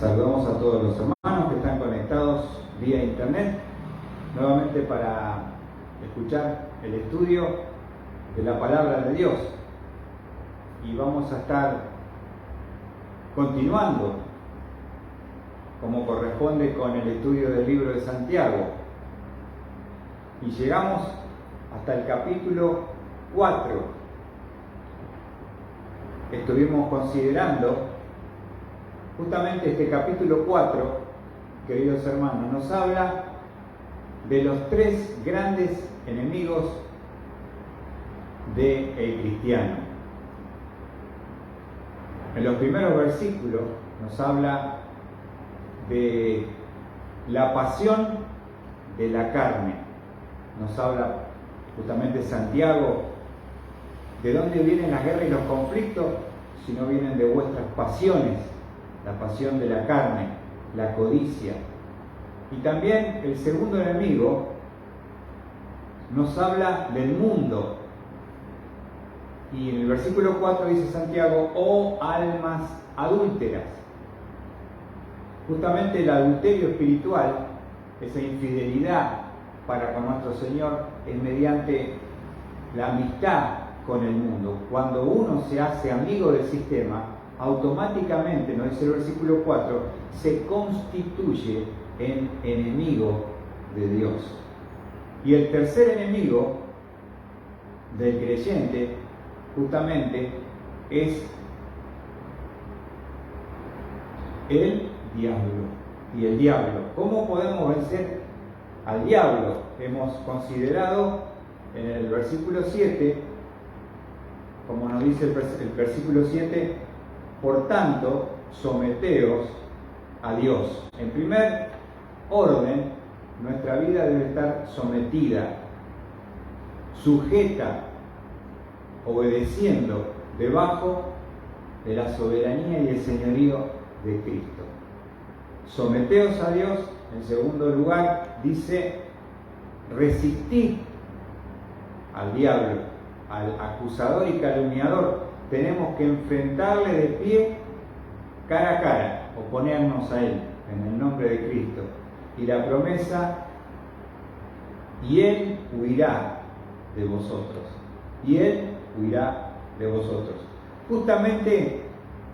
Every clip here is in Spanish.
Saludamos a todos los hermanos que están conectados vía internet, nuevamente para escuchar el estudio de la palabra de Dios. Y vamos a estar continuando, como corresponde, con el estudio del libro de Santiago. Y llegamos hasta el capítulo 4. Estuvimos considerando justamente este capítulo 4, queridos hermanos, nos habla de los tres grandes enemigos del cristiano. En los primeros versículos nos habla de la pasión de la carne. Nos habla justamente Santiago de dónde vienen las guerras y los conflictos, si no vienen de vuestras pasiones, la pasión de la carne, la codicia. Y también el segundo enemigo nos habla del mundo. Y en el versículo 4 dice Santiago: oh almas adúlteras. Justamente el adulterio espiritual, esa infidelidad para con nuestro Señor, es mediante la amistad con el mundo. Cuando uno se hace amigo del sistema, automáticamente, nos dice el versículo 4, se constituye en enemigo de Dios. Y el tercer enemigo del creyente, justamente, es el diablo. Y el diablo, ¿cómo podemos vencer al diablo? Hemos considerado en el versículo 7, como nos dice el versículo 7, por tanto, someteos a Dios. En primer orden, nuestra vida debe estar sometida, sujeta, obedeciendo, debajo de la soberanía y el señorío de Cristo. Someteos a Dios. En segundo lugar, dice: resistid al diablo, al acusador y calumniador. Tenemos que enfrentarle de pie, cara a cara, oponernos a él en el nombre de Cristo. Y la promesa: y él huirá de vosotros. Y él huirá de vosotros. Justamente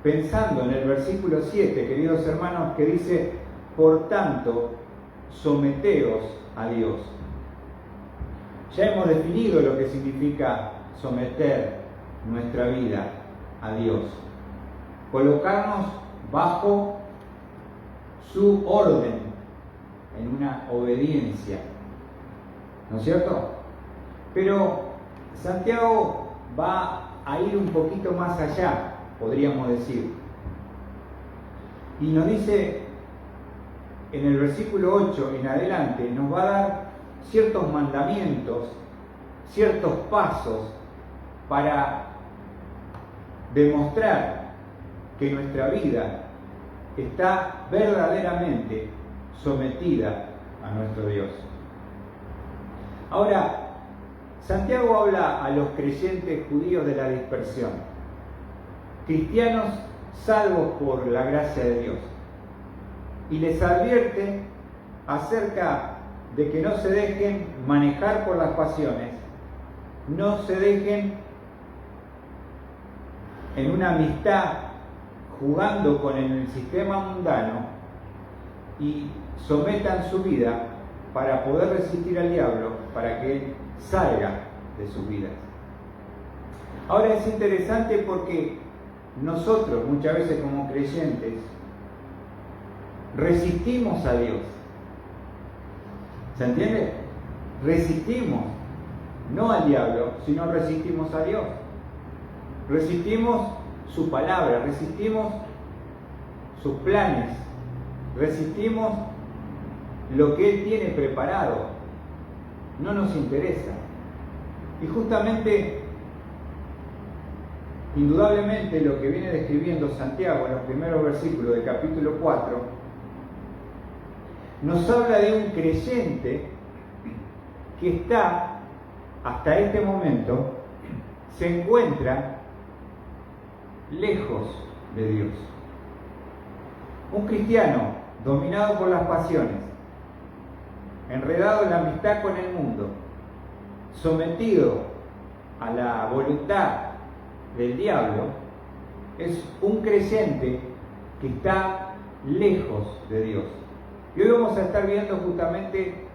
pensando en el versículo 7, queridos hermanos, que dice: por tanto, someteos a Dios. Ya hemos definido lo que significa someter nuestra vida a Dios. Colocarnos bajo su orden, en una obediencia. ¿No es cierto? Pero Santiago va a ir un poquito más allá, podríamos decir. Y nos dice en el versículo 8 en adelante, nos va a dar ciertos mandamientos, ciertos pasos para demostrar que nuestra vida está verdaderamente sometida a nuestro Dios. Ahora, Santiago habla a los creyentes judíos de la dispersión, cristianos salvos por la gracia de Dios, y les advierte acerca de que no se dejen manejar por las pasiones, no se dejen en una amistad jugando con el sistema mundano y sometan su vida para poder resistir al diablo, para que él salga de sus vidas. Ahora es interesante porque nosotros muchas veces como creyentes resistimos a Dios. ¿Se entiende? Resistimos, no al diablo, sino resistimos a Dios. Resistimos su palabra, resistimos sus planes, resistimos lo que Él tiene preparado. No nos interesa. Y justamente, indudablemente, lo que viene describiendo Santiago en los primeros versículos del capítulo 4, nos habla de un creyente que está, hasta este momento, se encuentra lejos de Dios. Un cristiano dominado por las pasiones, enredado en la amistad con el mundo, sometido a la voluntad del diablo, es un creyente que está lejos de Dios. Y hoy vamos a estar viendo justamente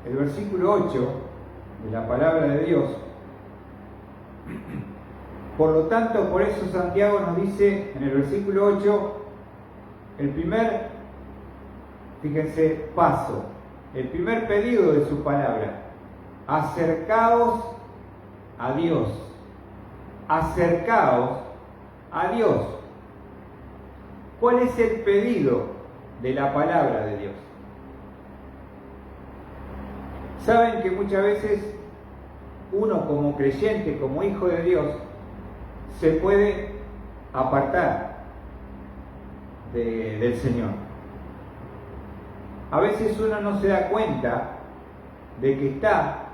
el versículo 8 de la palabra de Dios. Por lo tanto, por eso Santiago nos dice en el versículo 8, el primer, fíjense, paso, el primer pedido de su palabra: acercaos a Dios, acercaos a Dios. ¿Cuál es el pedido de la palabra de Dios? Saben que muchas veces uno como creyente, como hijo de Dios, se puede apartar del Señor. A veces uno no se da cuenta de que está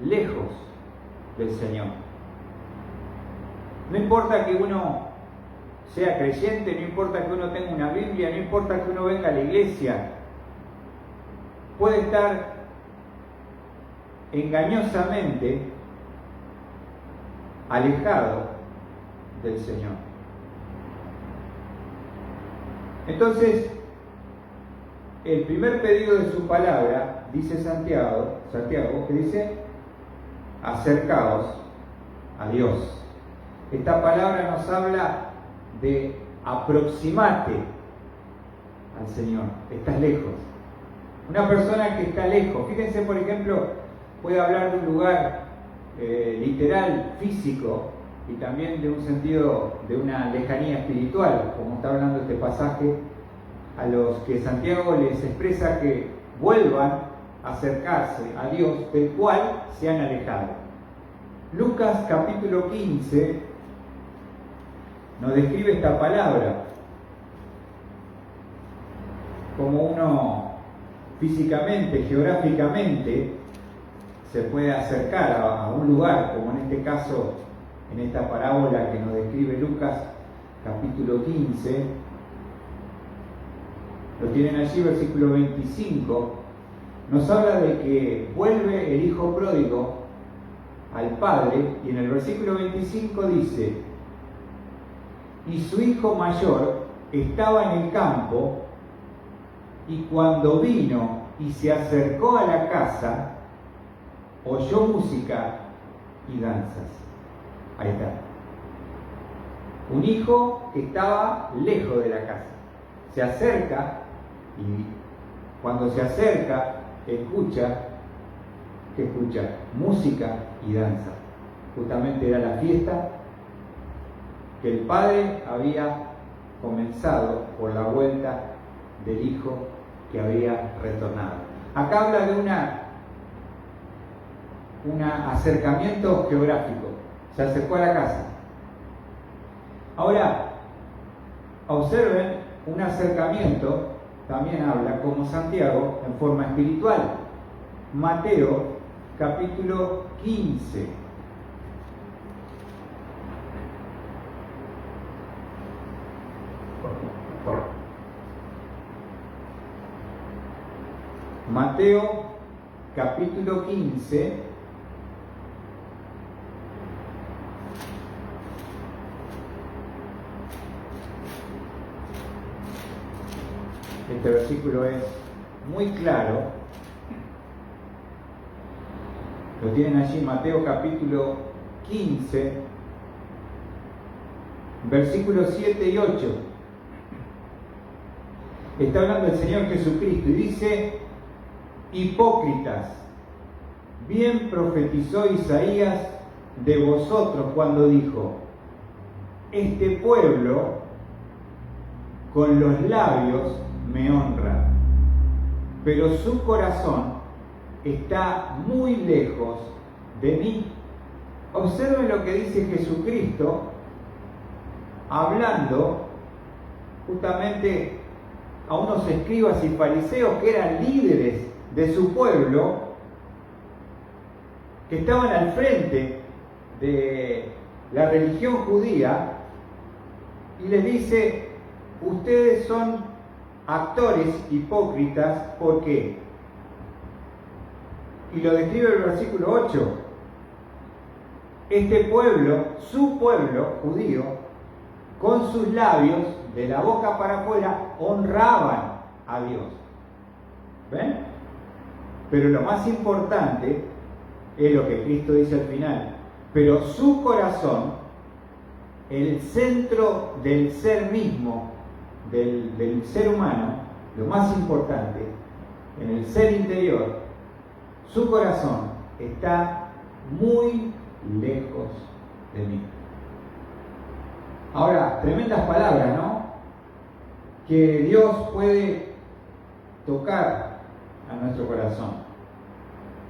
lejos del Señor. No importa que uno sea creyente, no importa que uno tenga una Biblia, no importa que uno venga a la iglesia, puede estar engañosamente alejado del Señor. Entonces, el primer pedido de su palabra, dice Santiago, que dice: acercaos a Dios. Esta palabra nos habla de aproximate al Señor. Estás lejos. Una persona que está lejos, fíjense, por ejemplo, puede hablar de un lugar literal, físico, y también de un sentido de una lejanía espiritual, como está hablando este pasaje, a los que Santiago les expresa que vuelvan a acercarse a Dios, del cual se han alejado. Lucas capítulo 15 nos describe esta palabra como uno físicamente, geográficamente, se puede acercar a un lugar, como en este caso, en esta parábola que nos describe Lucas capítulo 15. Lo tienen allí, versículo 25. Nos habla de que vuelve el hijo pródigo al padre, y en el versículo 25 dice: y su hijo mayor estaba en el campo, y cuando vino y se acercó a la casa, oyó música y danzas. Ahí está. Un hijo que estaba lejos de la casa. Se acerca, y cuando se acerca, escucha música y danza. Justamente era la fiesta que el padre había comenzado por la vuelta del hijo que había retornado. Acá habla de un acercamiento geográfico. Se acercó a la casa. Ahora, observen, un acercamiento también habla, como Santiago, en forma espiritual. Mateo capítulo 15. Mateo capítulo 15, este versículo es muy claro, lo tienen allí, Mateo capítulo 15, versículos 7 y 8. Está hablando el Señor Jesucristo y dice: hipócritas, bien profetizó Isaías de vosotros cuando dijo: este pueblo con los labios me honra, pero su corazón está muy lejos de mí. Observen lo que dice Jesucristo, hablando justamente a unos escribas y fariseos que eran líderes de su pueblo, que estaban al frente de la religión judía, y les dice: ustedes son actores hipócritas, ¿por qué? Y lo describe el versículo 8. Este pueblo, su pueblo judío, con sus labios, de la boca para afuera, honraban a Dios. ¿Ven? Pero lo más importante es lo que Cristo dice al final. Pero su corazón, el centro del ser mismo, del ser humano, lo más importante, en el ser interior, su corazón está muy lejos de mí. Ahora, tremendas palabras, ¿no? Que Dios puede tocar a nuestro corazón.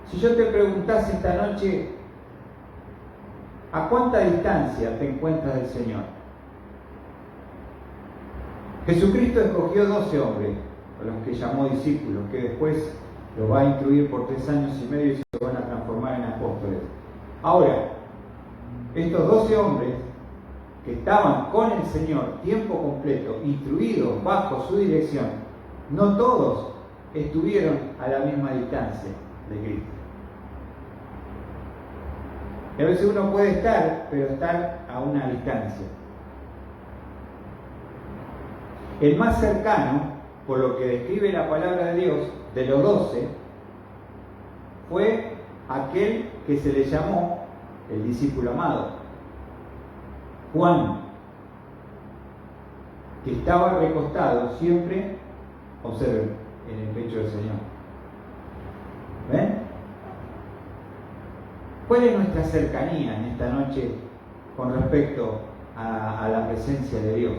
Si yo te preguntase esta noche, ¿a cuánta distancia te encuentras del Señor? Jesucristo escogió 12 hombres, a los que llamó discípulos, que después los va a instruir por 3 años y medio y se van a transformar en apóstoles. Ahora, estos 12 hombres que estaban con el Señor tiempo completo, instruidos bajo su dirección, no todos estuvieron a la misma distancia de Cristo. Y a veces uno puede estar, pero estar a una distancia. El más cercano, por lo que describe la palabra de Dios, de los 12, fue aquel que se le llamó el discípulo amado, Juan, que estaba recostado siempre, observen, en el pecho del Señor. ¿Ven? ¿Cuál es nuestra cercanía en esta noche con respecto a la presencia de Dios?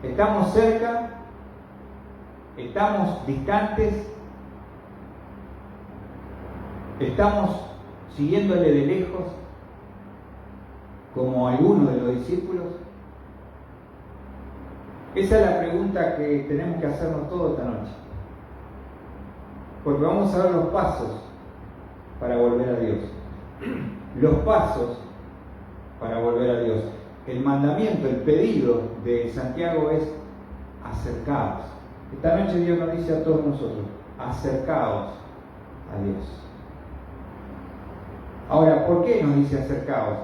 ¿Estamos cerca? ¿Estamos distantes? ¿Estamos siguiéndole de lejos como algunos de los discípulos? Esa es la pregunta que tenemos que hacernos todos esta noche. Porque vamos a ver los pasos para volver a Dios. Los pasos para volver a Dios. El mandamiento, el pedido de Santiago es acercaos. Esta noche Dios nos dice a todos nosotros, acercaos a Dios. Ahora, ¿por qué nos dice acercaos?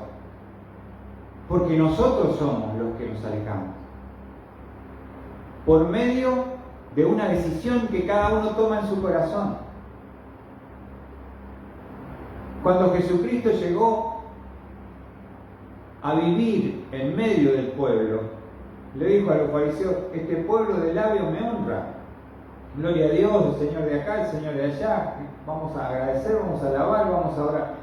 Porque nosotros somos los que nos alejamos. Por medio de una decisión que cada uno toma en su corazón. Cuando Jesucristo llegó a vivir en medio del pueblo, le dijo a los fariseos, este pueblo de labios me honra. Gloria a Dios, el Señor de acá, el Señor de allá. Vamos a agradecer, vamos a alabar, vamos a orar.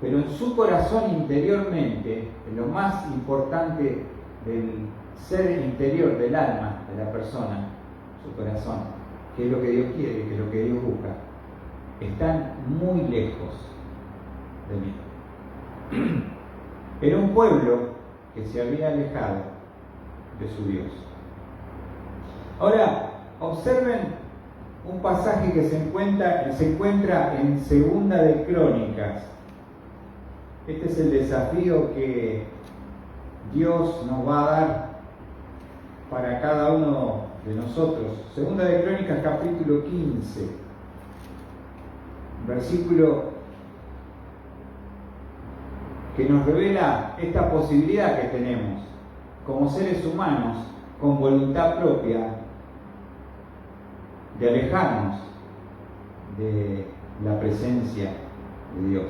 Pero en su corazón interiormente, en lo más importante del ser interior del alma de la persona, su corazón, que es lo que Dios quiere, que es lo que Dios busca, están muy lejos de mí. Era un pueblo que se había alejado de su Dios. Ahora, observen un pasaje que se encuentra en Segunda de Crónicas. Este es el desafío que Dios nos va a dar para cada uno de nosotros. Segunda de Crónicas, capítulo 15, versículo que nos revela esta posibilidad que tenemos como seres humanos con voluntad propia de alejarnos de la presencia de Dios,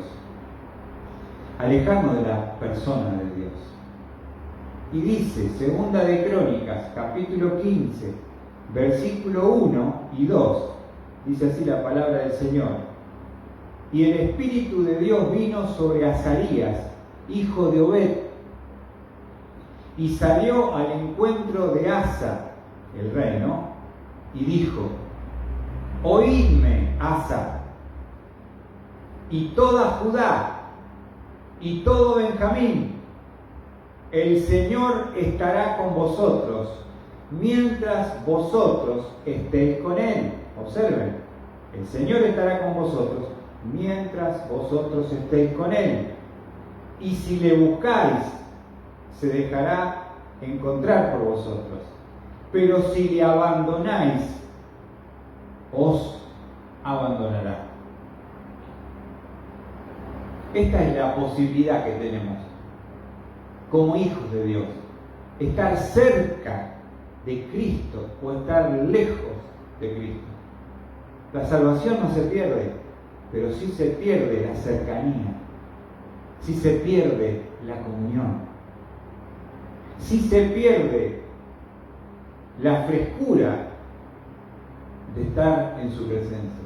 alejarnos de la persona de Dios. Y dice, Segunda de Crónicas, capítulo 15, versículo 1 y 2, dice así la palabra del Señor. Y el Espíritu de Dios vino sobre Azarías, hijo de Obed, y salió al encuentro de Asa, el rey, ¿no? Y dijo, oídme, Asa, y toda Judá, y todo Benjamín, el Señor estará con vosotros, mientras vosotros estéis con Él. Observen, el Señor estará con vosotros, mientras vosotros estéis con Él. Y si le buscáis, se dejará encontrar por vosotros. Pero si le abandonáis, os abandonará. Esta es la posibilidad que tenemos como hijos de Dios. Estar cerca de Cristo o estar lejos de Cristo. La salvación no se pierde, pero sí se pierde la cercanía, sí se pierde la comunión, sí se pierde la frescura de estar en su presencia.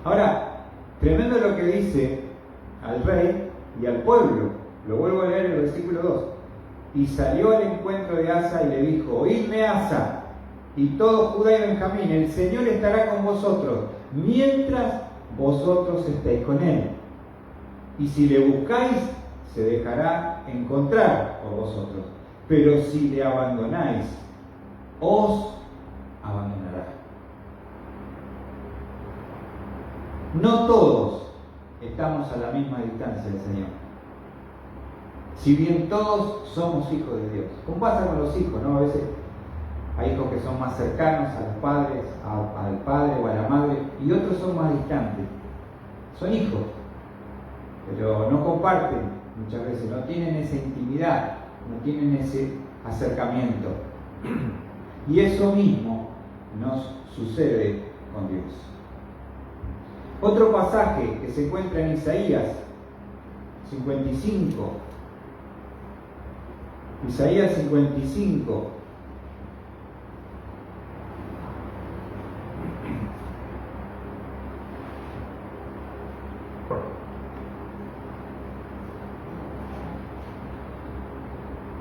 Ahora, tremendo lo que dice al rey y al pueblo. Lo vuelvo a leer en el versículo 2. Y salió al encuentro de Asa y le dijo: oídme, Asa, y todo Judá y Benjamín, el Señor estará con vosotros, mientras vosotros estéis con él. Y si le buscáis, se dejará encontrar por vosotros. Pero si le abandonáis, os abandonará. No todos estamos a la misma distancia del Señor. Si bien todos somos hijos de Dios. ¿Cómo pasa con los hijos, no? A veces hay hijos que son más cercanos a los padres, al padre o a la madre, y otros son más distantes. Son hijos, pero no comparten muchas veces, no tienen esa intimidad, no tienen ese acercamiento. Y eso mismo nos sucede con Dios. Otro pasaje que se encuentra en Isaías 55. Isaías 55.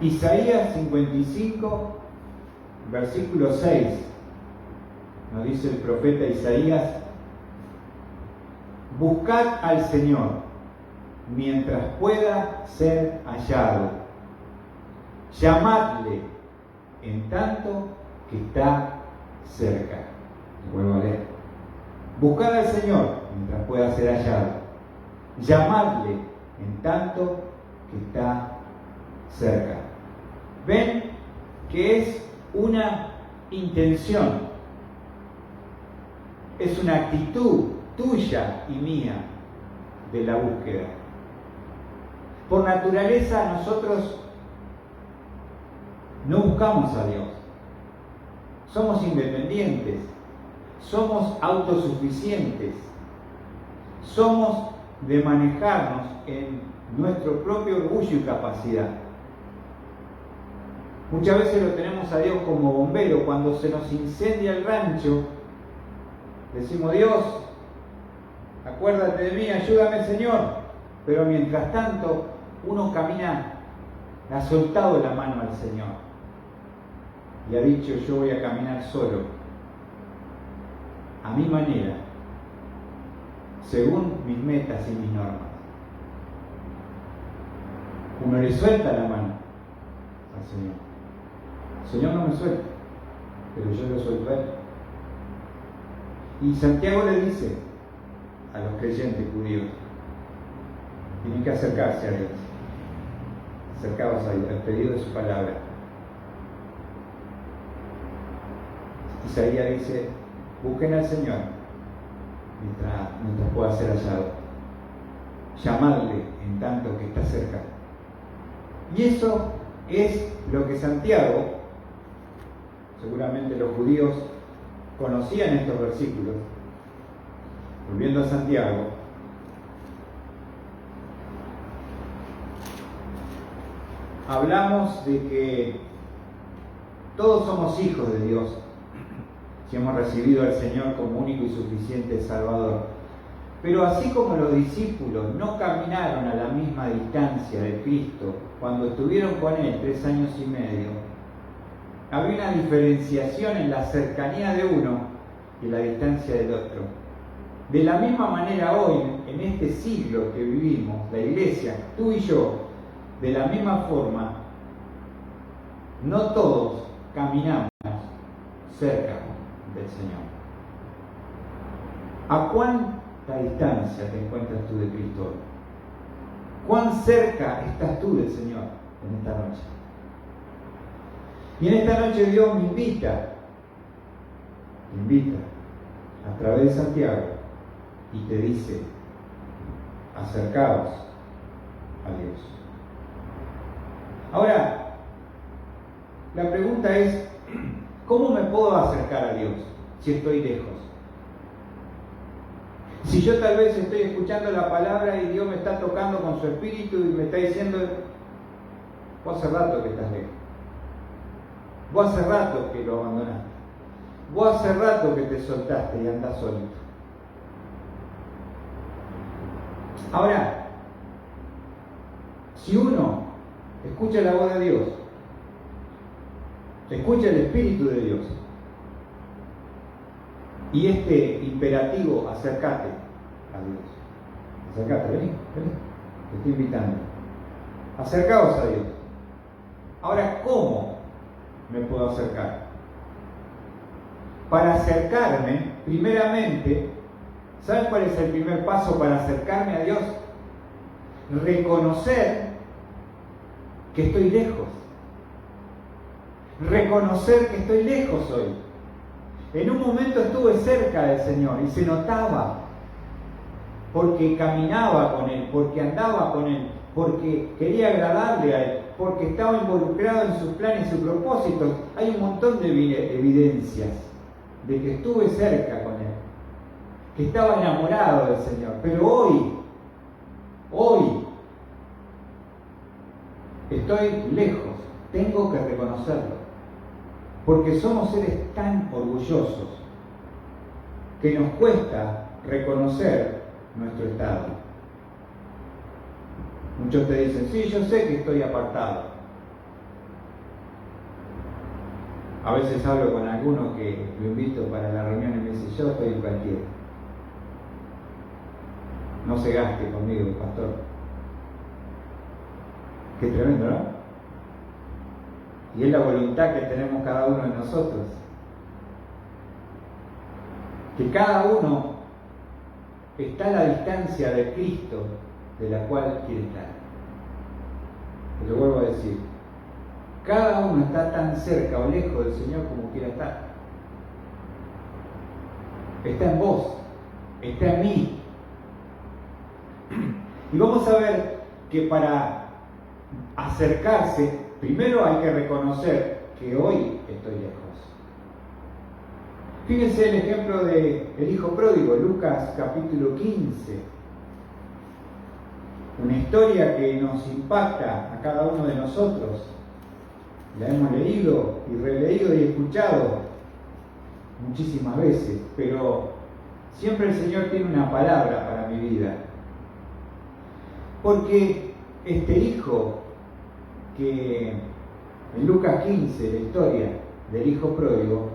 Isaías 55, versículo 6. Nos dice el profeta Isaías: buscad al Señor mientras pueda ser hallado. Llamadle en tanto que está cerca. Vuelvo a leer. Buscad al Señor mientras pueda ser hallado. Llamadle en tanto que está cerca. ¿Ven que es una intención? Es una actitud tuya y mía de la búsqueda. Por naturaleza nosotros no buscamos a Dios. Somos independientes, somos autosuficientes, somos de manejarnos en nuestro propio orgullo y capacidad. Muchas veces lo tenemos a Dios como bombero. Cuando se nos incendia el rancho, decimos: Dios, acuérdate de mí, ayúdame, Señor. Pero mientras tanto, uno camina, ha soltado la mano al Señor y ha dicho: yo voy a caminar solo, a mi manera, según mis metas y mis normas. Uno le suelta la mano al Señor. El Señor no me suelta, pero yo lo suelto a Él. Y Santiago le dice a los creyentes judíos: tienen que acercarse a Dios, acercaos a Dios, al pedido de su palabra. Isaías dice: busquen al Señor mientras pueda ser hallado. Llamadle en tanto que está cerca. Y eso es lo que Santiago, seguramente los judíos conocían estos versículos. Volviendo a Santiago, hablamos de que todos somos hijos de Dios si hemos recibido al Señor como único y suficiente Salvador. Pero así como los discípulos no caminaron a la misma distancia de Cristo cuando estuvieron con Él 3 años y medio, había una diferenciación en la cercanía de uno y la distancia del otro. De la misma manera hoy, en este siglo que vivimos, la Iglesia, tú y yo, de la misma forma, no todos caminamos cerca del Señor. ¿A cuánta distancia te encuentras tú de Cristo hoy? ¿Cuán cerca estás tú del Señor en esta noche? Y en esta noche Dios me invita a través de Santiago y te dice: acercaos a Dios. Ahora, la pregunta es: ¿cómo me puedo acercar a Dios si estoy lejos? Si yo tal vez estoy escuchando la palabra y Dios me está tocando con su espíritu y me está diciendo: vos hace rato que estás lejos, vos hace rato que lo abandonaste, vos hace rato que te soltaste y andás solito. Ahora, si uno escucha la voz de Dios, escucha el Espíritu de Dios, y este imperativo: acércate a Dios, acércate, vení, te estoy invitando, acercaos a Dios. Ahora, ¿cómo me puedo acercar? Para acercarme, primeramente, ¿saben cuál es el primer paso para acercarme a Dios? Reconocer que estoy lejos. Reconocer que estoy lejos hoy. En un momento estuve cerca del Señor y se notaba, porque caminaba con Él, porque andaba con Él, porque quería agradarle a Él, porque estaba involucrado en sus planes y sus propósitos. Hay un montón de evidencias de que estuve cerca con Él, que estaba enamorado del Señor. Pero hoy estoy lejos, tengo que reconocerlo, porque somos seres tan orgullosos que nos cuesta reconocer nuestro estado. Muchos te dicen: sí, yo sé que estoy apartado. A veces hablo con alguno que lo invito para la reunión y me dice: yo estoy en cualquiera. No se gaste conmigo, pastor. Qué tremendo, ¿no? Y es la voluntad que tenemos cada uno de nosotros. Que cada uno está a la distancia de Cristo de la cual quiere estar. Te lo vuelvo a decir: cada uno está tan cerca o lejos del Señor como quiera estar. Está en vos, está en mí. Y vamos a ver que para acercarse, primero hay que reconocer que hoy estoy lejos. Fíjense el ejemplo del hijo pródigo, Lucas capítulo 15. Una historia que nos impacta a cada uno de nosotros. La hemos leído y releído y escuchado muchísimas veces, pero siempre el Señor tiene una palabra para mi vida. Porque este hijo, que en Lucas 15, la historia del hijo pródigo,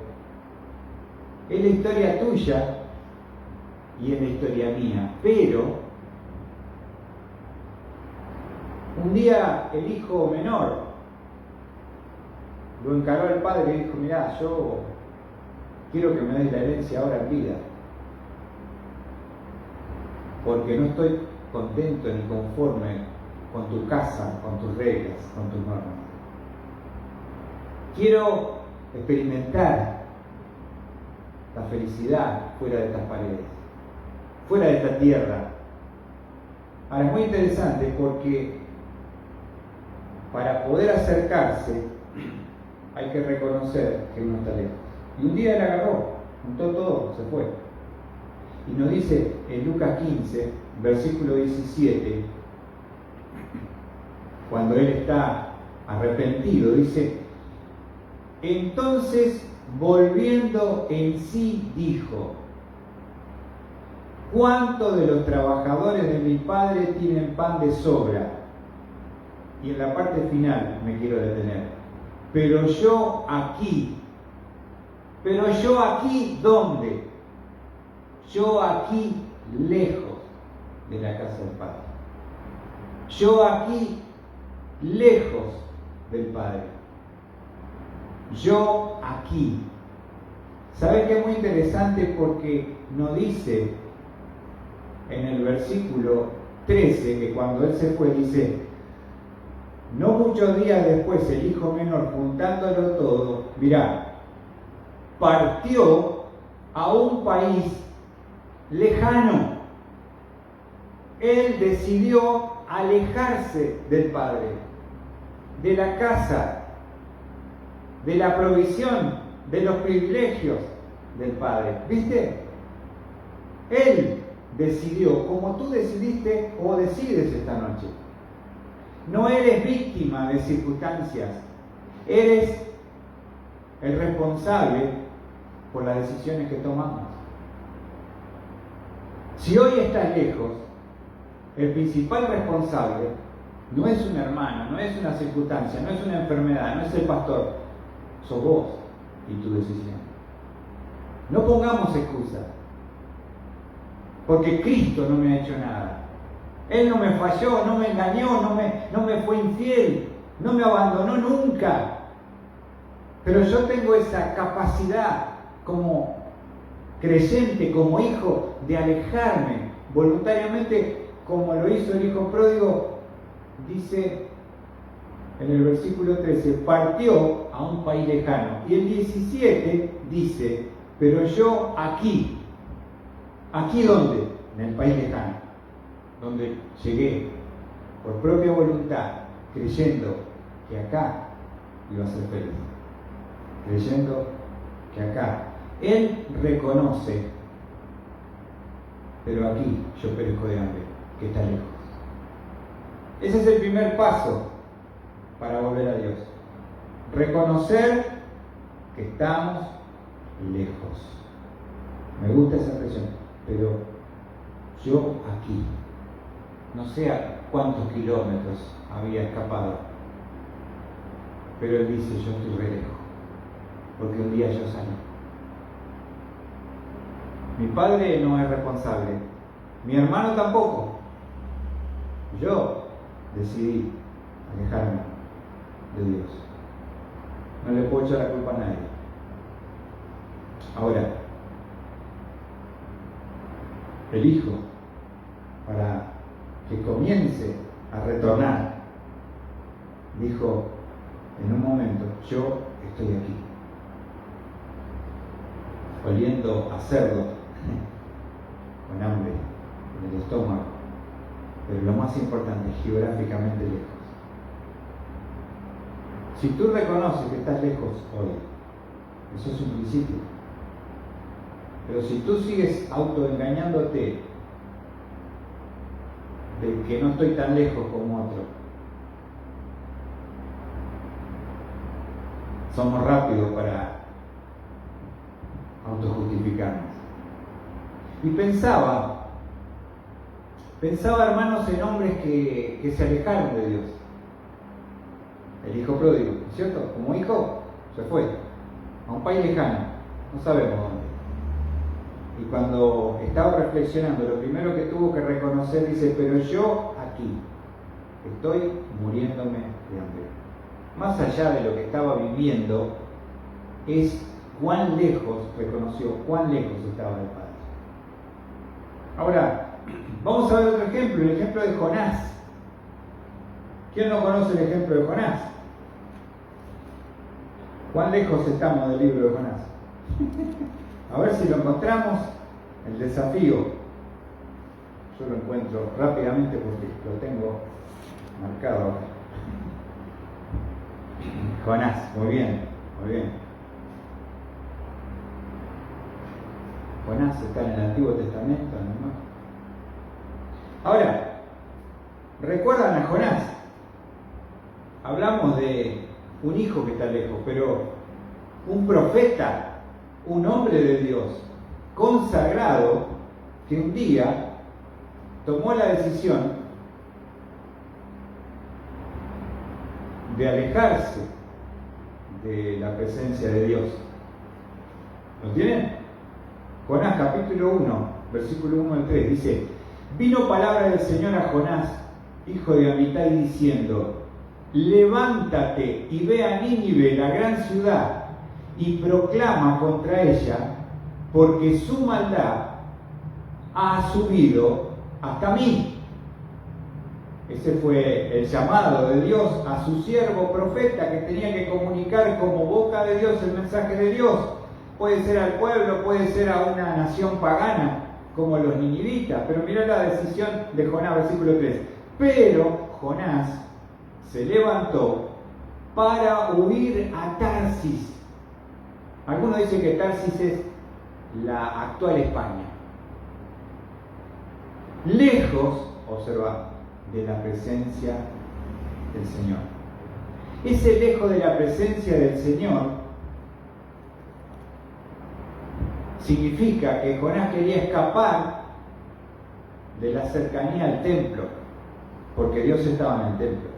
es la historia tuya y es la historia mía. Pero un día el hijo menor lo encaró al padre y dijo: mirá, yo quiero que me des la herencia ahora en vida, porque no estoy contento ni conforme con tu casa, con tus reglas, con tus normas. Quiero experimentar la felicidad fuera de estas paredes, fuera de esta tierra. Ahora, es muy interesante porque para poder acercarse hay que reconocer que uno está lejos. Y un día él agarró, juntó todo, se fue. Y nos dice en Lucas 15, versículo 17, cuando él está arrepentido, dice: entonces, volviendo en sí, dijo: ¿cuántos de los trabajadores de mi padre tienen pan de sobra? Y en la parte final me quiero detener. Pero yo aquí, ¿dónde? Yo aquí, lejos de la casa del Padre. Yo aquí, lejos del Padre. Yo aquí. ¿Sabe qué es muy interesante? Porque nos dice en el versículo 13 que cuando él se fue, dice: No muchos días después, el hijo menor, juntándolo todo, mirá, partió a un país lejano. Él decidió alejarse del padre, de la casa, de la provisión, de los privilegios del padre. ¿Viste? Él decidió, como tú decidiste o decides esta noche. No eres víctima de circunstancias, eres el responsable por las decisiones que tomamos. Si hoy estás lejos, el principal responsable no es un hermano, no es una circunstancia, no es una enfermedad, no es el pastor, sos vos y tu decisión. No pongamos excusas, porque Cristo no me ha hecho nada. Él no me falló, no me engañó, no me fue infiel, no me abandonó nunca. Pero yo tengo esa capacidad como creyente, como hijo, de alejarme voluntariamente, como lo hizo el hijo pródigo. Dice en el versículo 13, partió a un país lejano. Y el 17 dice, pero yo aquí. ¿Aquí dónde? En el país lejano, donde llegué por propia voluntad, creyendo que acá iba a ser feliz, creyendo que acá. Él reconoce, pero aquí yo perezco de hambre, que está lejos. Ese es el primer paso para volver a Dios. Reconocer que estamos lejos. Me gusta esa expresión, pero yo aquí, no sé a cuántos kilómetros había escapado, pero él dice, yo estoy re lejos, porque un día yo salí. Mi padre no es responsable, mi hermano tampoco. Yo decidí alejarme de Dios. No le puedo echar la culpa a nadie. Ahora, el hijo, para que comience a retornar, dijo en un momento, yo estoy aquí, oliendo a cerdo, con hambre en el estómago, pero lo más importante, geográficamente lejos. Si tú reconoces que estás lejos hoy, eso es un principio. Pero si tú sigues autoengañándote de que no estoy tan lejos como otro, somos rápidos para autojustificarnos. Y pensaba hermanos en hombres que se alejaron de Dios. El hijo pródigo, ¿no es cierto? Como hijo, se fue a un país lejano, no sabemos dónde. Y cuando estaba reflexionando, lo primero que tuvo que reconocer, dice, pero yo aquí estoy muriéndome de hambre. Más allá de lo que estaba viviendo, es cuán lejos, reconoció cuán lejos estaba del Padre. Ahora, vamos a ver otro ejemplo, el ejemplo de Jonás. ¿Quién no conoce el ejemplo de Jonás? ¿Cuán lejos estamos del libro de Jonás? A ver si lo encontramos, el desafío. Yo lo encuentro rápidamente porque lo tengo marcado ahora. Jonás, muy bien, muy bien. Jonás está en el Antiguo Testamento, ¿no? Ahora, ¿recuerdan a Jonás? Hablamos de un hijo que está lejos, pero un profeta, un hombre de Dios, consagrado, que un día tomó la decisión de alejarse de la presencia de Dios. ¿Lo tienen? Jonás capítulo 1, versículo 1 al 3, dice, vino palabra del Señor a Jonás, hijo de Amitai, diciendo, levántate y ve a Nínive, la gran ciudad, y proclama contra ella, porque su maldad ha subido hasta mí. Ese fue el llamado de Dios a su siervo profeta, que tenía que comunicar como boca de Dios el mensaje de Dios. Puede ser al pueblo, puede ser a una nación pagana, como los ninivitas. Pero mirá la decisión de Jonás, versículo 3. Pero Jonás se levantó para huir a Tarsis. Algunos dicen que Tarsis es la actual España. Lejos, observa, de la presencia del Señor. Ese lejos de la presencia del Señor significa que Jonás quería escapar de la cercanía al templo, porque Dios estaba en el templo.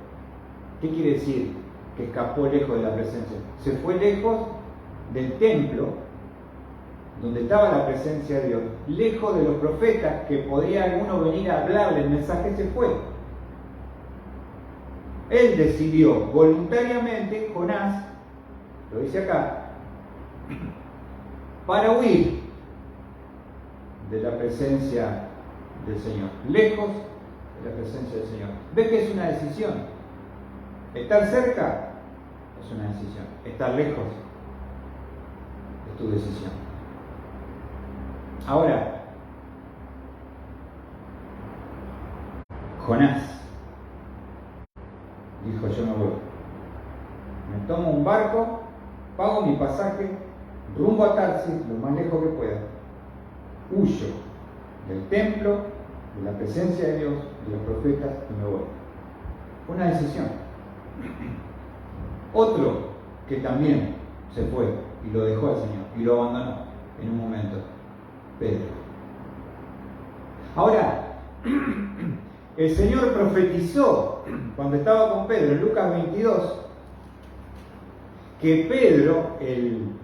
¿Qué quiere decir que escapó lejos de la presencia? Se fue lejos del templo, donde estaba la presencia de Dios, lejos de los profetas, que podía alguno venir a hablarle el mensaje. Se fue. Él decidió voluntariamente, Jonás, lo dice acá, para huir de la presencia del Señor, lejos de la presencia del Señor. ¿Ves que es una decisión? Estar cerca es una decisión, estar lejos es tu decisión. Ahora, Jonás dijo: yo no voy, me tomo un barco, pago mi pasaje, rumbo a Tarsis, lo más lejos que pueda, huyo del templo, de la presencia de Dios, de los profetas, y me voy. Una decisión. Otro que también se fue y lo dejó al Señor y lo abandonó en un momento, Pedro. Ahora, el Señor profetizó cuando estaba con Pedro en Lucas 22 que Pedro, el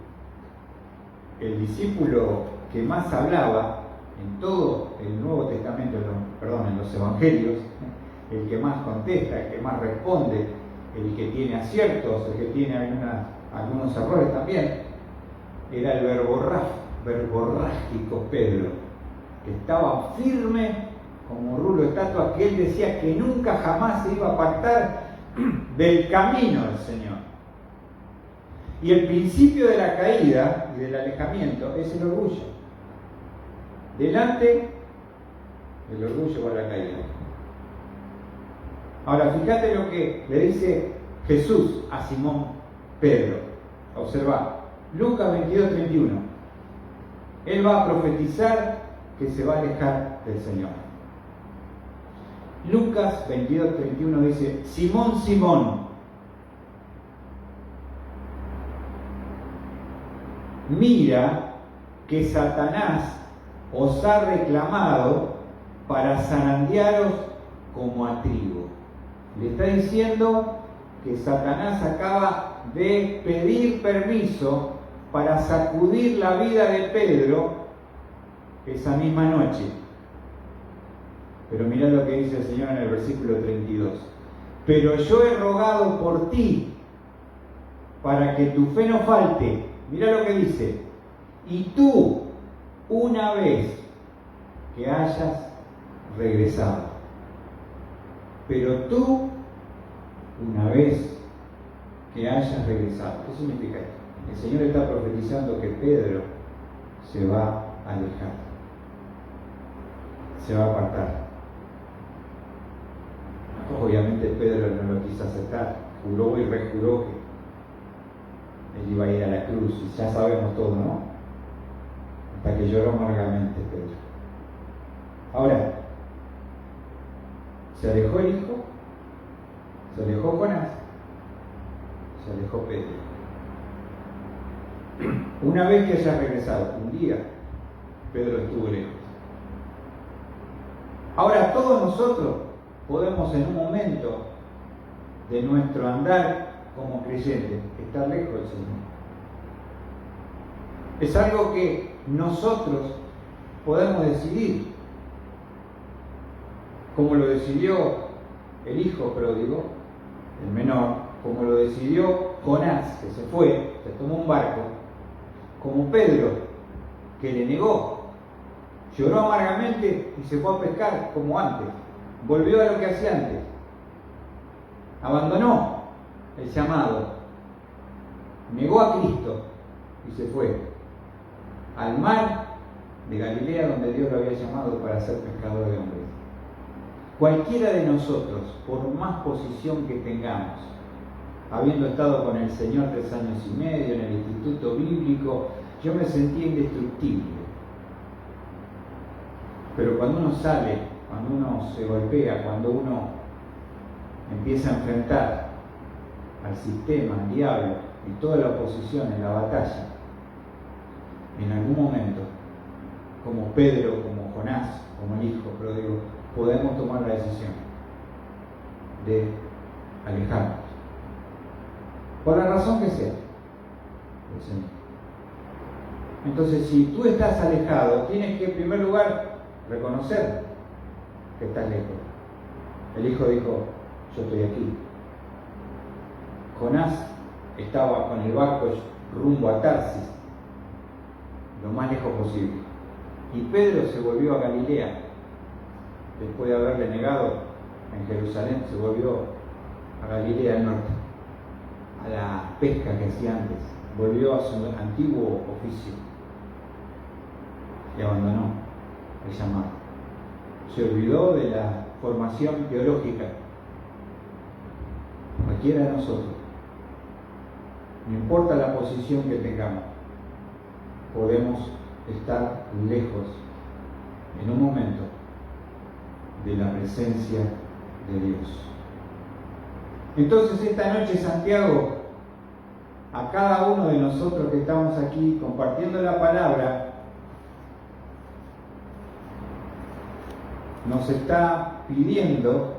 discípulo que más hablaba en todo el Nuevo Testamento, en los Evangelios, el que más contesta, el que más responde, el que tiene aciertos, el que tiene algunos errores también, era el verborrágico Pedro, que estaba firme como rulo de estatua, que él decía que nunca jamás se iba a apartar del camino del Señor. Y el principio de la caída y del alejamiento es el orgullo. Delante del orgullo va la caída. Ahora, fíjate lo que le dice Jesús a Simón Pedro. Observa, Lucas 22:31. Él va a profetizar que se va a alejar del Señor. Lucas 22:31 dice: Simón, Simón, mira que Satanás os ha reclamado para zarandearos como a trigo. Le está diciendo que Satanás acaba de pedir permiso para sacudir la vida de Pedro esa misma noche. Pero mirá lo que dice el Señor en el versículo 32. Pero yo he rogado por ti para que tu fe no falte. Mirá lo que dice. Y tú, una vez que hayas regresado. Pero tú, una vez que hayas regresado. ¿Qué significa esto? El Señor está profetizando que Pedro se va a alejar, se va a apartar. Obviamente Pedro no lo quiso aceptar, juró y rejuró que él iba a ir a la cruz, y ya sabemos todo, ¿no? Hasta que lloró amargamente Pedro. Ahora, se alejó el hijo, se alejó Jonás, se alejó Pedro. Una vez que haya regresado, un día, Pedro estuvo lejos. Ahora, todos nosotros podemos en un momento de nuestro andar como creyentes estar lejos del Señor. Es algo que nosotros podemos decidir, como lo decidió el hijo pródigo, el menor, como lo decidió Jonás, que se fue, se tomó un barco, como Pedro, que le negó, lloró amargamente y se fue a pescar como antes, volvió a lo que hacía antes, abandonó el llamado, negó a Cristo y se fue al mar de Galilea, donde Dios lo había llamado para ser pescador de hombres. Cualquiera de nosotros, por más posición que tengamos, habiendo estado con el Señor 3 años y medio en el instituto bíblico, yo me sentía indestructible. Pero cuando uno sale, cuando uno se golpea, cuando uno empieza a enfrentar al sistema, al diablo y toda la oposición en la batalla, en algún momento, como Pedro, como Jonás, como el hijo pródigo, podemos tomar la decisión de alejarnos. Por la razón que sea. Entonces, si tú estás alejado, tienes que en primer lugar reconocer que estás lejos. El hijo dijo, yo estoy aquí. Jonás estaba con el barco rumbo a Tarsis, lo más lejos posible. Y Pedro se volvió a Galilea, después de haberle negado en Jerusalén, se volvió a Galilea del norte, a la pesca que hacía antes, volvió a su antiguo oficio y abandonó el llamado. Se olvidó de la formación teológica. Cualquiera de nosotros, no importa la posición que tengamos, podemos estar lejos en un momento de la presencia de Dios. Entonces esta noche Santiago, a cada uno de nosotros que estamos aquí compartiendo la palabra, nos está pidiendo,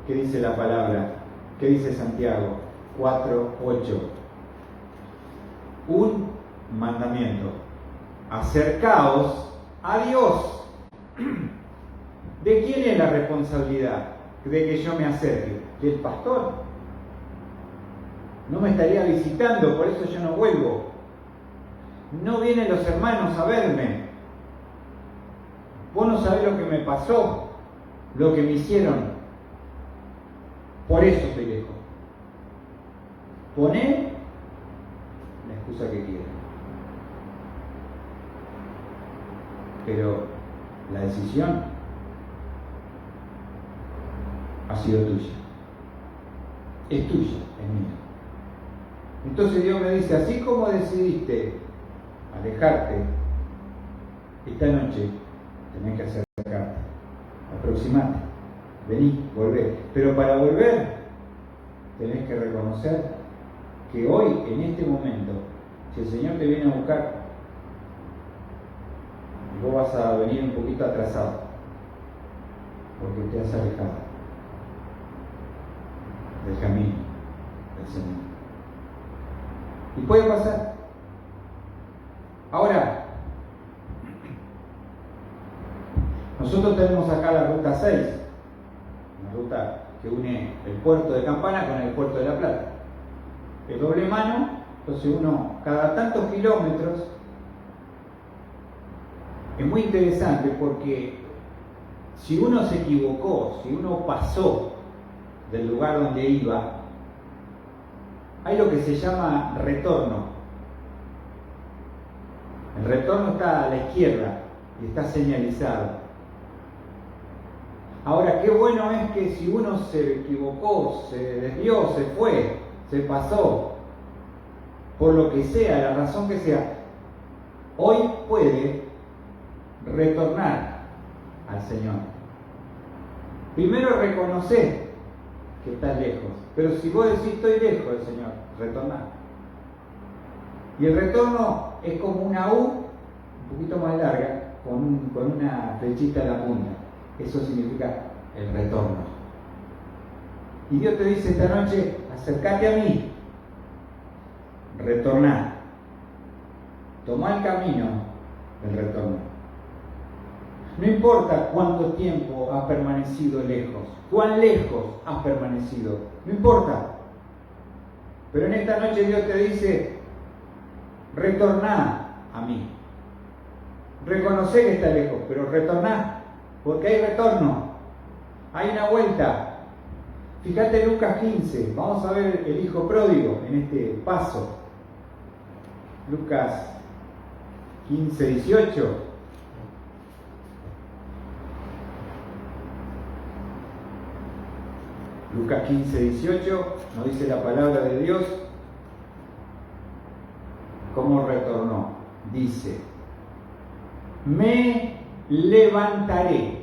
¿qué dice la palabra? ¿Qué dice Santiago 4:8? Un mandamiento: acercaos a Dios. ¿De quién es la responsabilidad de que yo me acerque? ¿Del pastor? No me estaría visitando, por eso yo no vuelvo. No vienen los hermanos a verme. Vos no sabés lo que me pasó, lo que me hicieron. Por eso estoy lejos. Poné la excusa que quieras. Pero la decisión ha sido tuya. Es tuya, es mía. Entonces Dios me dice, así como decidiste alejarte, esta noche tenés que acercarte, aproximarte, vení, volvé. Pero para volver, tenés que reconocer que hoy, en este momento, si el Señor te viene a buscar, vos vas a venir un poquito atrasado, porque te has alejado del camino del Señor. Y puede pasar. Ahora, nosotros tenemos acá la ruta 6, una ruta que une el puerto de Campana con el puerto de La Plata. Es doble mano, entonces uno cada tantos kilómetros. Es muy interesante porque si uno se equivocó, si uno pasó del lugar donde iba, hay lo que se llama retorno. El retorno está a la izquierda y está señalizado. Ahora, qué bueno es que si uno se equivocó, se desvió, se fue, se pasó, por lo que sea, la razón que sea, hoy puede retornar al Señor. Primero reconocer que estás lejos, pero si vos decís estoy lejos del Señor, retorná. Y el retorno es como una U un poquito más larga, con una flechita en la punta. Eso significa el retorno. Y Dios te dice esta noche, acércate a mí, retorná, tomá el camino del retorno. No importa cuánto tiempo has permanecido lejos, cuán lejos has permanecido, no importa. Pero en esta noche Dios te dice, retorná a mí. Reconocer que está lejos, pero retorná, porque hay retorno, hay una vuelta. Fíjate Lucas 15, vamos a ver el hijo pródigo en este paso. Lucas 15, 18. Lucas 15, 18 nos dice la palabra de Dios. ¿Cómo retornó? Dice, me levantaré.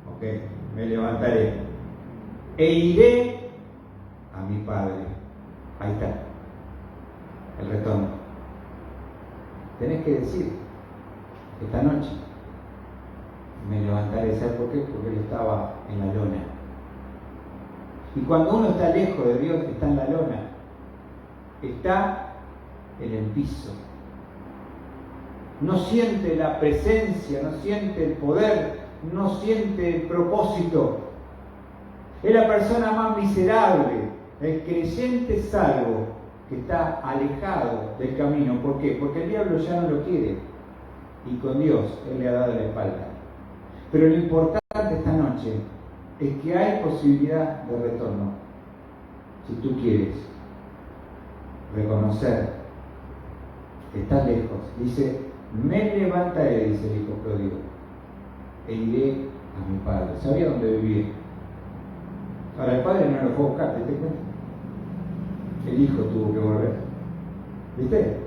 Ok, me levantaré. E iré a mi padre. Ahí está. El retorno. Tenés que decir, esta noche me levantaré. ¿Sabes por qué? Porque él estaba en la lona. Y cuando uno está lejos de Dios, está en la lona. Está en el piso. No siente la presencia, no siente el poder, no siente el propósito. Es la persona más miserable, el creyente salvo, que está alejado del camino. ¿Por qué? Porque el diablo ya no lo quiere. Y con Dios Él le ha dado la espalda. Pero lo importante esta noche es que hay posibilidad de retorno. Si tú quieres reconocer que estás lejos, dice, me levantaré, dice el hijo pródigo, e iré a mi padre. ¿Sabía dónde vivía? Ahora el padre no lo fue a buscar, ¿te das cuenta? El hijo tuvo que volver. ¿Viste?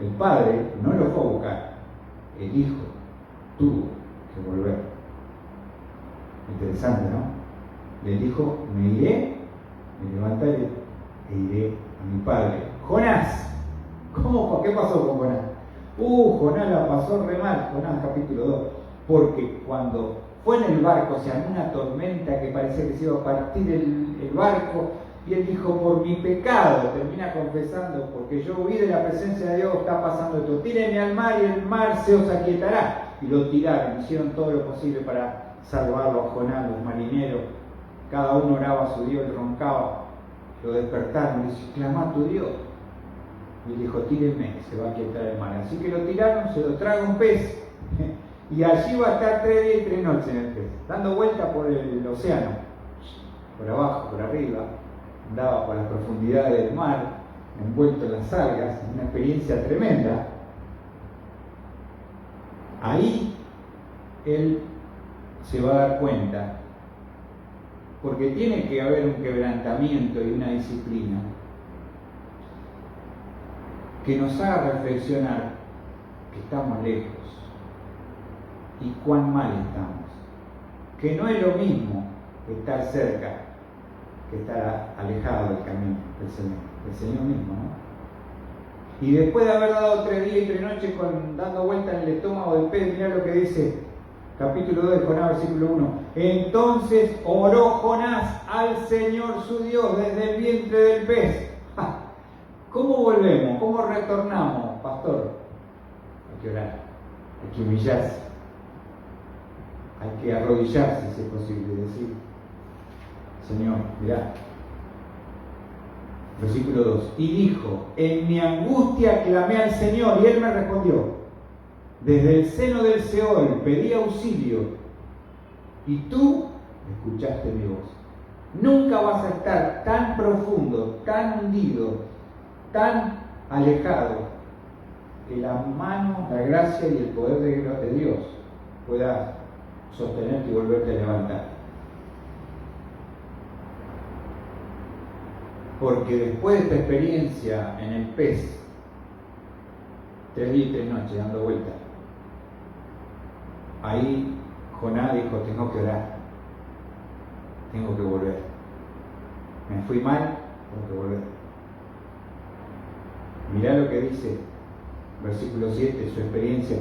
El padre no lo fue a buscar. El hijo tuvo que volver. Interesante, ¿no? Le dijo, me iré, me levantaré e iré a mi padre. Jonás. ¿Cómo? ¿Qué pasó con Jonás? Jonás la pasó re mal. Jonás capítulo 2. Porque cuando fue en el barco, se armó una tormenta que parecía que se iba a partir el barco, y él dijo, por mi pecado, termina confesando, porque yo huí de la presencia de Dios, está pasando esto, tírenme al mar y el mar se os aquietará. Y lo tiraron, hicieron todo lo posible para salvarlo a Jonás, los marineros. Cada uno oraba a su Dios, le roncaba, lo despertaron, y dice, clama a tu Dios. Y dijo, tírenme, se va a aquietar el mar. Así que lo tiraron, se lo traga un pez. Y allí va a estar 3 días y 3 noches en el pez, dando vuelta por el océano, por abajo, por arriba, andaba por las profundidades del mar, envuelto en las algas, una experiencia tremenda. Ahí él se va a dar cuenta, porque tiene que haber un quebrantamiento y una disciplina que nos haga reflexionar que estamos lejos y cuán mal estamos, que no es lo mismo estar cerca que estar alejado del camino del Señor mismo, ¿no? Y después de haber dado 3 días y 3 noches dando vuelta en el estómago del pez, mirá lo que dice capítulo 2 de Jonás, versículo 1. Entonces oró Jonás al Señor su Dios desde el vientre del pez. ¿Cómo volvemos? ¿Cómo retornamos, pastor? Hay que orar, hay que humillarse, hay que arrodillarse, si es posible, decir, Señor, mirá. Versículo 2. Y dijo, en mi angustia clamé al Señor, y Él me respondió. Desde el seno del Seol pedí auxilio, y tú escuchaste mi voz. Nunca vas a estar tan profundo, tan hundido, tan alejado, que la mano, la gracia y el poder de Dios pueda sostenerte y volverte a levantar. Porque después de esta experiencia en el pez, 3 días y 3 noches dando vueltas, ahí Jonás dijo, tengo que orar, tengo que volver. Me fui mal, tengo que volver. Mirá lo que dice, versículo 7, su experiencia.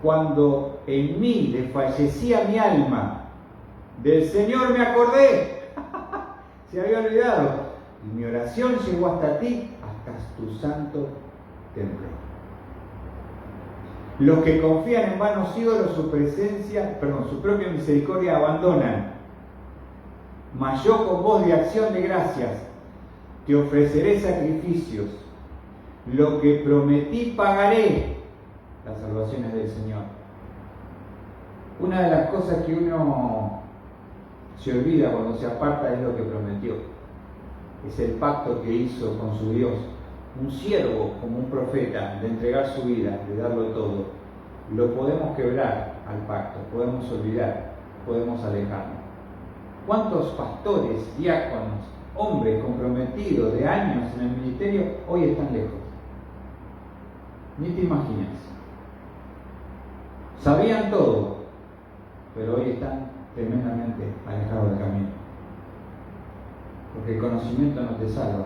Cuando en mí desfallecía mi alma, del Señor me acordé. Se había olvidado. Y mi oración llegó hasta ti, hasta tu santo templo. Los que confían en vanos ídolos su propia misericordia abandonan. Mas yo con voz de acción de gracias te ofreceré sacrificios. Lo que prometí pagaré. Las salvaciones del Señor. Una de las cosas que uno se olvida cuando se aparta de lo que prometió. Es el pacto que hizo con su Dios. Un siervo como un profeta, de entregar su vida, de darlo todo. Lo podemos quebrar al pacto, podemos olvidar, podemos alejarnos. ¿Cuántos pastores, diáconos, hombres comprometidos de años en el ministerio hoy están lejos? Ni te imaginas. Sabían todo, pero hoy están tremendamente alejados del camino. Porque el conocimiento no te salva.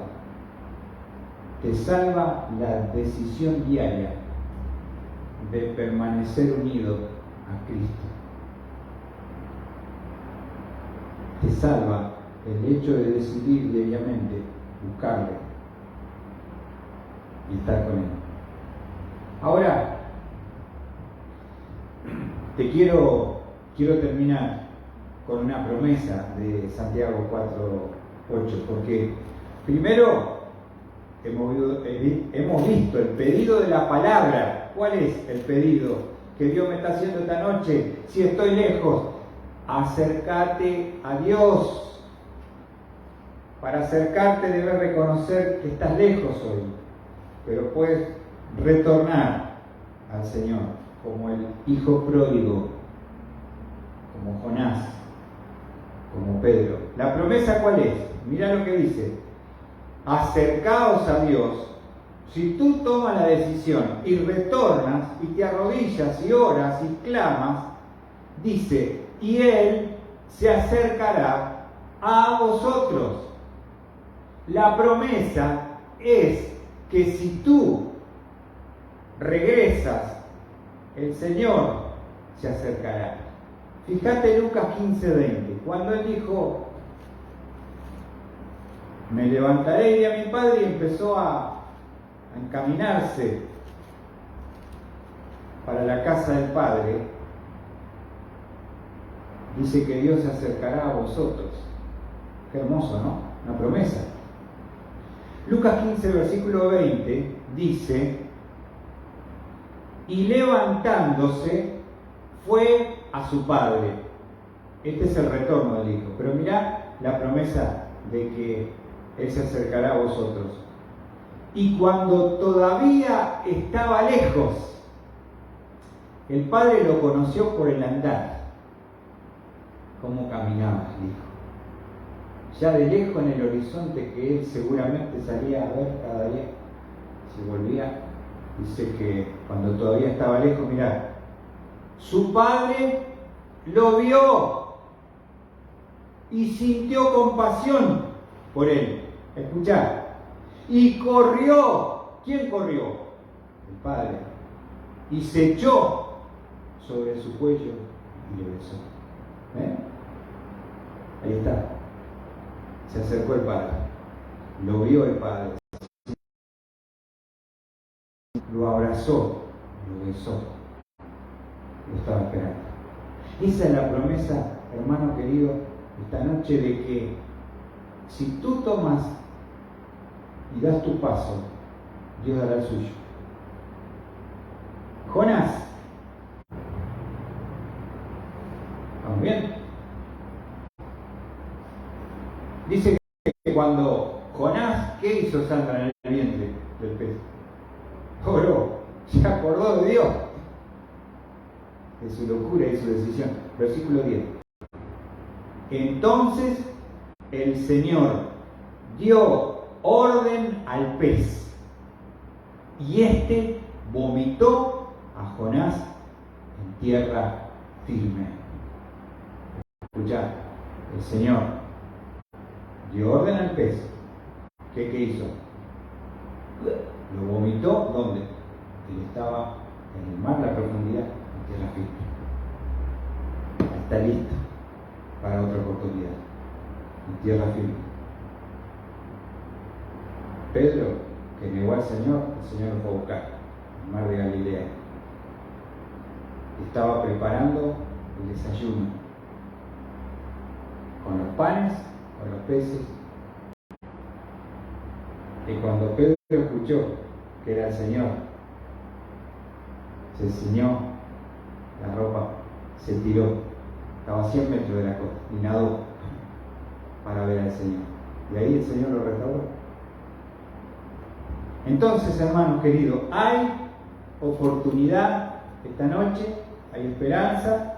Te salva la decisión diaria de permanecer unido a Cristo. Te salva el hecho de decidir diariamente buscarle y estar con Él. Ahora, quiero terminar con una promesa de Santiago 4:8, porque primero hemos visto el pedido de la palabra. ¿Cuál es el pedido que Dios me está haciendo esta noche? Si estoy lejos, acércate a Dios. Para acercarte debes reconocer que estás lejos hoy, pero puedes retornar al Señor, como el hijo pródigo, como Jonás, como Pedro. ¿La promesa cuál es? Mira lo que dice: acercaos a Dios. Si tú tomas la decisión y retornas y te arrodillas y oras y clamas, dice, y Él se acercará a vosotros. La promesa es que si tú regresas, el Señor se acercará. Fíjate Lucas 15:20, cuando Él dijo, me levantaré y iré a mi Padre, y empezó a encaminarse para la casa del Padre, dice que Dios se acercará a vosotros. Qué hermoso, ¿no? Una promesa. Lucas 15, versículo 20, dice, y levantándose fue a su padre. Este es el retorno del hijo. Pero mirá la promesa de que Él se acercará a vosotros. Y cuando todavía estaba lejos, el padre lo conoció por el andar, cómo caminaba el hijo. Ya de lejos en el horizonte que él seguramente salía a ver cada día, se volvía, dice que cuando todavía estaba lejos, mirá, su padre lo vio y sintió compasión por él. Escuchá, y corrió. ¿Quién corrió? El padre. Y se echó sobre su cuello y le besó. Ahí está. Se acercó el padre. Lo vio el padre. Lo abrazó. Lo besó. Lo estaba esperando. Esa es la promesa, hermano querido, esta noche, de que si tú tomas y das tu paso, Dios dará el suyo. Jonás. ¿Estamos bien? Dice que cuando Jonás, ¿qué hizo Sandra en el vientre del pez? Oró, se acordó de Dios, de su locura y su decisión. Versículo 10. Entonces el Señor dio orden al pez, y éste vomitó a Jonás en tierra firme. Escuchá, el Señor dio orden al pez. ¿Qué hizo? Lo vomitó, ¿dónde? Él estaba en el mar, la profundidad, en tierra firme. Está listo para otra oportunidad, en tierra firme. Pedro, que negó al Señor, el Señor lo fue a buscar, en el mar de Galilea. Estaba preparando el desayuno, con los panes, con los peces. Y cuando Pedro escuchó que era el Señor, se ciñó la ropa, se tiró, estaba a 100 metros de la costa y nadó para ver al Señor. Y ahí el Señor lo restauró. Entonces, hermanos queridos, hay oportunidad esta noche, hay esperanza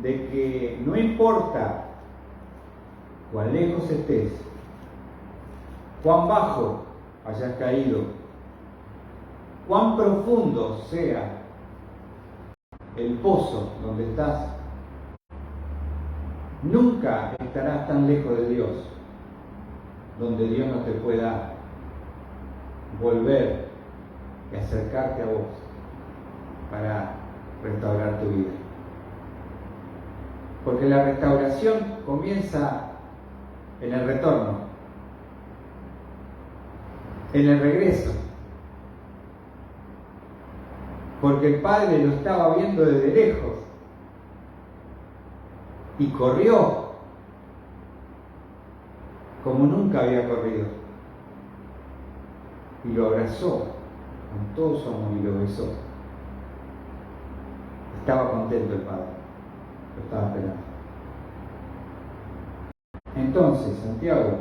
de que no importa cuán lejos estés, cuán bajo hayas caído, cuán profundo sea el pozo donde estás, nunca estarás tan lejos de Dios, donde Dios no te pueda volver y acercarte a vos para restaurar tu vida. Porque la restauración comienza en el retorno, en el regreso. Porque el padre lo estaba viendo desde lejos y corrió como nunca había corrido y lo abrazó con todo su amor y lo besó. Estaba contento el padre, lo estaba esperando. Entonces Santiago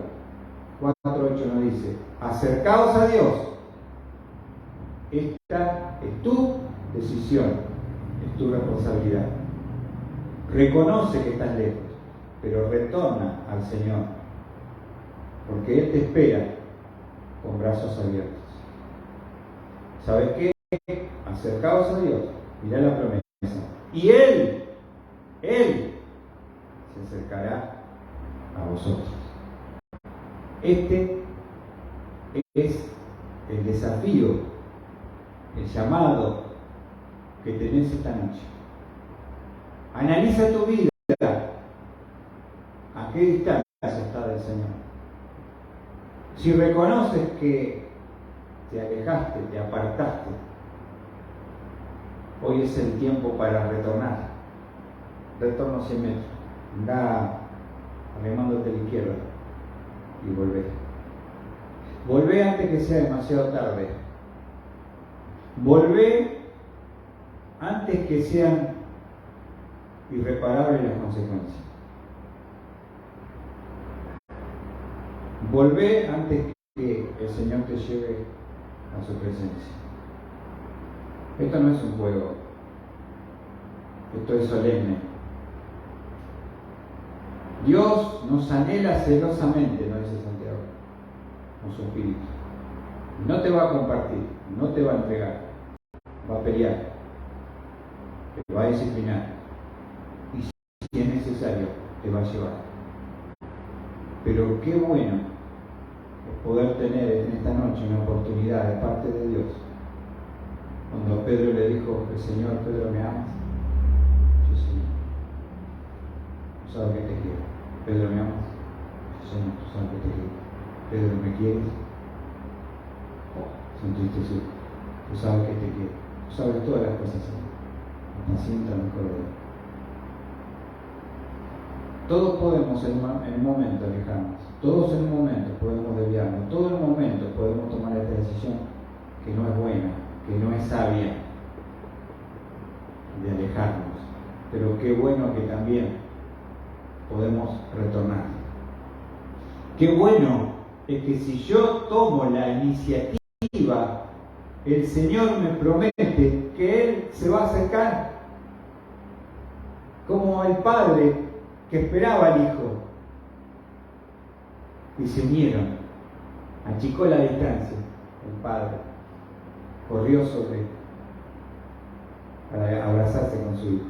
4:8 nos dice: acercaos a Dios. Esta es tu decisión, es tu responsabilidad. Reconoce que estás lejos, pero retorna al Señor, porque Él te espera con brazos abiertos. ¿Sabes qué? Acercaos a Dios, mirá la promesa. Y Él se acercará a vosotros. Este es el desafío, el llamado que tenés esta noche. Analiza tu vida. ¿A qué distancia está del Señor? Si reconoces que te alejaste, te apartaste, hoy es el tiempo para retornar. Retorno 100 metros. Anda remándote a la izquierda y volvé. Volvé antes que sea demasiado tarde. Volvé antes que sean irreparables las consecuencias. Volvé antes que el Señor te lleve a su presencia. Esto no es un juego, esto es solemne. Dios nos anhela celosamente, nos dice Santiago, con su espíritu. No te va a compartir, no te va a entregar, va a pelear, te va a disciplinar y si es necesario te va a llevar. Pero qué bueno es poder tener en esta noche una oportunidad de parte de Dios. Cuando Pedro le dijo: el Señor, Pedro, ¿me amas? Sí, Señor. Tú sabes que te quiero. Pedro, ¿me amas? Sí, Señor, tú sabes que te quiero. Pedro, ¿me quieres? Oh, se entristeció. Tú sabes que te quiero. Tú sabes todas las cosas, Señor. Apacienta mi cordero. Todos podemos en un momento alejarnos. Todos en un momento podemos desviarnos. Todos en un momento podemos tomar esta decisión que no es buena, que no es sabia, de alejarnos. Pero qué bueno que también podemos retornar. Qué bueno es que si yo tomo la iniciativa, el Señor me promete que Él se va a acercar, como el padre que esperaba al hijo, y se unieron. Achicó la distancia el padre, corrió sobre para abrazarse con su hijo.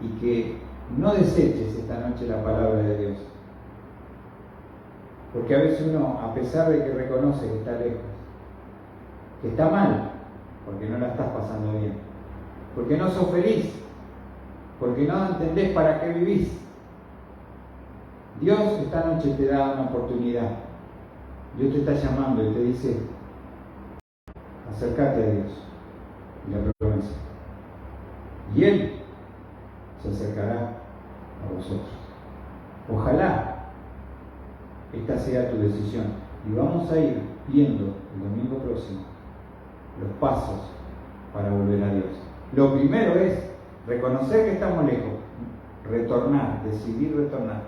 Y que no deseches esta noche la palabra de Dios, porque a veces uno, a pesar de que reconoce que está lejos, que está mal, porque no la estás pasando bien, porque no sos feliz, porque no entendés para qué vivís, Dios esta noche te da una oportunidad. Dios te está llamando y te dice: acércate a Dios y la promesa, y Él se acercará a vosotros. Ojalá esta sea tu decisión, y vamos a ir viendo el domingo próximo los pasos para volver a Dios. Lo primero es reconocer que estamos lejos, retornar, decidir retornar.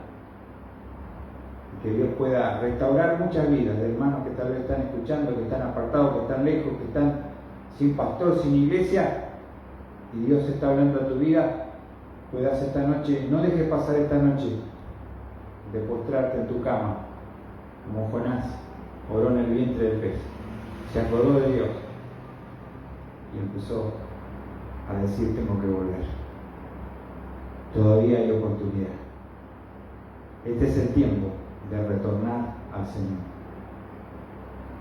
que Dios pueda restaurar muchas vidas de hermanos que tal vez están escuchando, que están apartados, que están lejos, que están sin pastor, sin iglesia, y Dios está hablando a tu vida. Puedas esta noche, no dejes pasar esta noche de postrarte en tu cama, como Jonás oró en el vientre del pez. Se acordó de Dios y empezó a decir: tengo que volver. Todavía hay oportunidad. Este es el tiempo de retornar al Señor.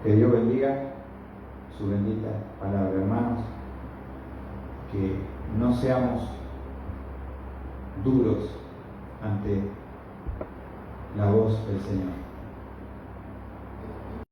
Que Dios bendiga su bendita palabra, hermanos. Que no seamos duros ante la voz del Señor.